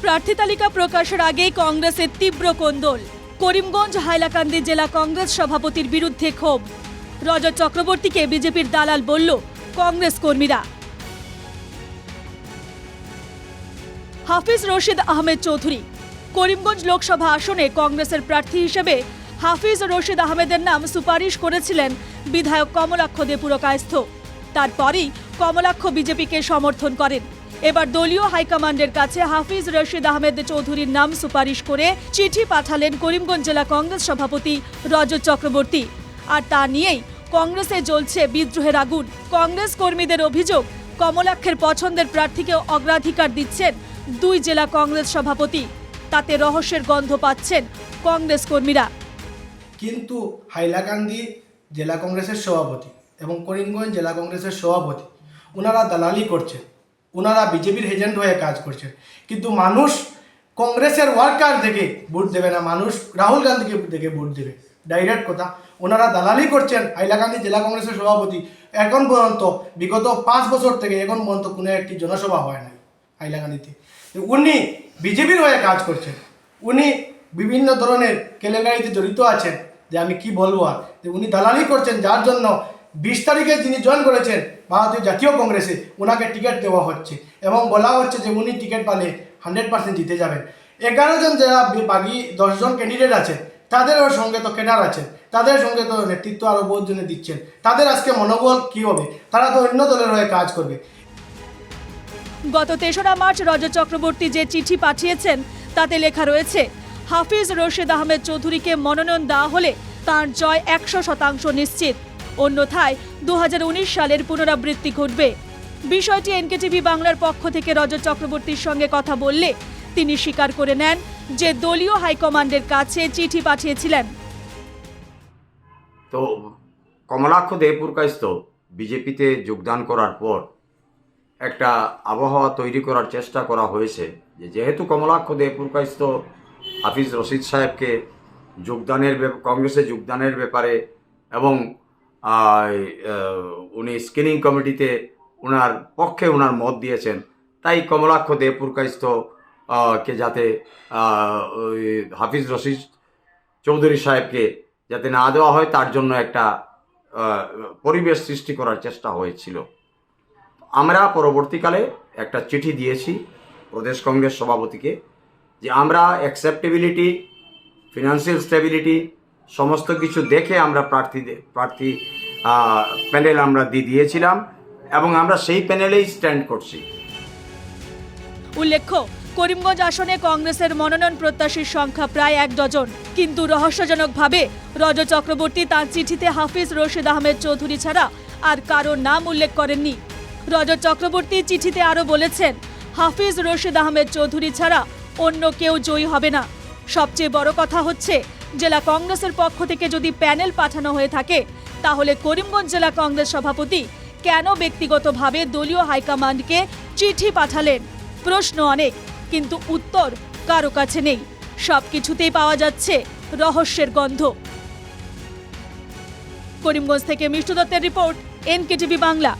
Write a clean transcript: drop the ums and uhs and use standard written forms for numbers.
প্রার্থী তালিকা প্রকাশের আগেই কংগ্রেসের তীব্র কোন্দল। করিমগঞ্জ হাইলাকান্দি জেলা কংগ্রেস সভাপতির বিরুদ্ধে ক্ষোভ। রজত চক্রবর্তীকে বিজেপির দালাল বলল কংগ্রেস কর্মীরা। হাফিজ রশিদ আহমেদ চৌধুরী। করিমগঞ্জ লোকসভা আসনে কংগ্রেসের প্রার্থী হিসেবে হাফিজ রশিদ আহমেদের নাম সুপারিশ করেছিলেন বিধায়ক কমলাক্ষ দে পুরকায়স্থ। তারপরই কমলাক্ষ বিজেপিকে সমর্থন করেন। এবার দলীয় হাইকমান্ডের কাছে হাফিজ রশিদ আহমেদ চৌধুরীর নাম সুপারিশ করে চিঠি পাঠালেন করিমগঞ্জ জেলা কংগ্রেস সভাপতি রজত চক্রবর্তী। আর তা নিয়েই কংগ্রেসে জ্বলছে বিদ্রোহের আগুন। কংগ্রেস কর্মীদের অভিযোগ, কমলাক্ষের পছন্দের প্রার্থীকে অগ্রাধিকার দিচ্ছেন দুই জেলা কংগ্রেস সভাপতি। তাতে রহস্যের গন্ধ পাচ্ছেন কংগ্রেস কর্মীরা। কিন্তু হাইলাকান্দি জেলা কংগ্রেসের সভাপতি এবং করিমগঞ্জ জেলা কংগ্রেসের সভাপতি ওনারা দালালি করছেন, ওনারা বিজেপির এজেন্ট হয়ে কাজ করছেন। কিন্তু মানুষ কংগ্রেসের ওয়ার্কার দেখে ভোট দেবে না, মানুষ রাহুল গান্ধীকে দেখে ভোট দেবে। ডাইরেক্ট কথা, ওনারা দালালি করছেন। হাইলাকান্দি জেলা কংগ্রেসের সভাপতি এখন পর্যন্ত বিগত 5 বছর থেকে এখন পর্যন্ত কোনো একটি জনসভা হয় নাই হাইলাকান্দিতে। উনি বিজেপির হয়ে কাজ করছেন, উনি বিভিন্ন ধরনের কেলেঙ্কারিতে জড়িত আছেন। যে আমি কি বলবো আর, যে উনি দালালি করছেন, যার জন্য 20 তারিখে যিনি জয়েন করেছেন ভারতীয় জাতীয় কংগ্রেসে, ওনাকে টিকিট দেওয়া হচ্ছে এবং বলা হচ্ছে যে উনি টিকিট পালে 100% জিতে যাবেন। 11 জন যারা বাকি 10 জন ক্যান্ডিডেট আছে তাদেরও সঙ্গে তো ক্যাডার আছে, তাদের সঙ্গে তো নেতৃত্ব আরও বহুত জনে দিচ্ছেন। তাদের আজকে মনোবল কি হবে? তারা তো অন্য দলের হয়ে কাজ করবে। গত 3রা মার্চ রজত চক্রবর্তী যে চিঠি পাঠিয়েছেন তাতে লেখা রয়েছে, হাফিজ রশিদ আহমেদ চৌধুরীকে মনোনয়ন দেওয়া হলে তাঁর জয় 100% নিশ্চিত, অন্যথায় 2019 সালের পুনরাবৃত্তি ঘটবে। বিষয়টি এনকেটিভি বাংলার পক্ষ থেকে রজত চক্রবর্তীর সঙ্গে কথা বললে তিনি স্বীকার করে নেন যে দলীয় হাইকমান্ডের কাছে চিঠি পাঠিয়েছিলেন। তো কমলাক্ষ দে পুরকায়স্থ বিজেপিতে যোগদান করার পর একটা আবহাওয়া তৈরি করার চেষ্টা করা হয়েছে যে যেহেতু কমলাক্ষ দে পুরকায়স্থ হাফিজ রশিদ সাহেবকে কংগ্রেসে যোগদানের ব্যাপারে এবং উনি স্ক্রিনিং কমিটিতে ওনার পক্ষে ওনার মত দিয়েছেন, তাই কমলাক্ষ দে পুরকায়স্থ কে যাতে হাফিজ রশিদ চৌধুরী সাহেবকে যাতে না দেওয়া হয় তার জন্য একটা পরিবেশ সৃষ্টি করার চেষ্টা হয়েছিল। আমরা পরবর্তীকালে একটা চিঠি দিয়েছি প্রদেশ কংগ্রেস সভাপতিকে যে আমরা অ্যাকসেপ্টেবিলিটি, ফিনান্সিয়াল স্টেবিলিটি সমস্ত কিছু দেখে আমরা প্রার্থী প্যানেল আমরা দিয়েছিলাম এবং আমরা সেই প্যানেলেই স্ট্যান্ড করছি। উল্লেখ্য, করিমগঞ্জ আসনে কংগ্রেসের মনোনয়ন প্রত্যাশীর সংখ্যা প্রায় 1 ডজন। কিন্তু রহস্যজনকভাবে রজত চক্রবর্তী তাঁর চিঠিতে হাফিজ রশিদ আহমেদ চৌধুরী ছাড়া আর কারোর নাম উল্লেখ করেননি। রজত চক্রবর্তী চিঠিতে আরও বলেছেন, হাফিজ রশিদ আহমেদ চৌধুরী ছাড়া অন্য কেউ জয়ী হবে না। সবচেয়ে বড় কথা হচ্ছে, জেলা কংগ্রেসের পক্ষ থেকে যদি প্যানেল পাঠানো হয়ে থাকে তাহলে করিমগঞ্জ জেলা কংগ্রেস সভাপতি কেন ব্যক্তিগতভাবে দলীয় হাইকমান্ডকে চিঠি পাঠালেন? প্রশ্ন অনেক, কিন্তু উত্তর কারো কাছে নেই। সবকিছুতেই পাওয়া যাচ্ছে রহস্যের গন্ধ। করিমগঞ্জ থেকে মিষ্টু দত্তের রিপোর্ট, এনকেটিভি বাংলা।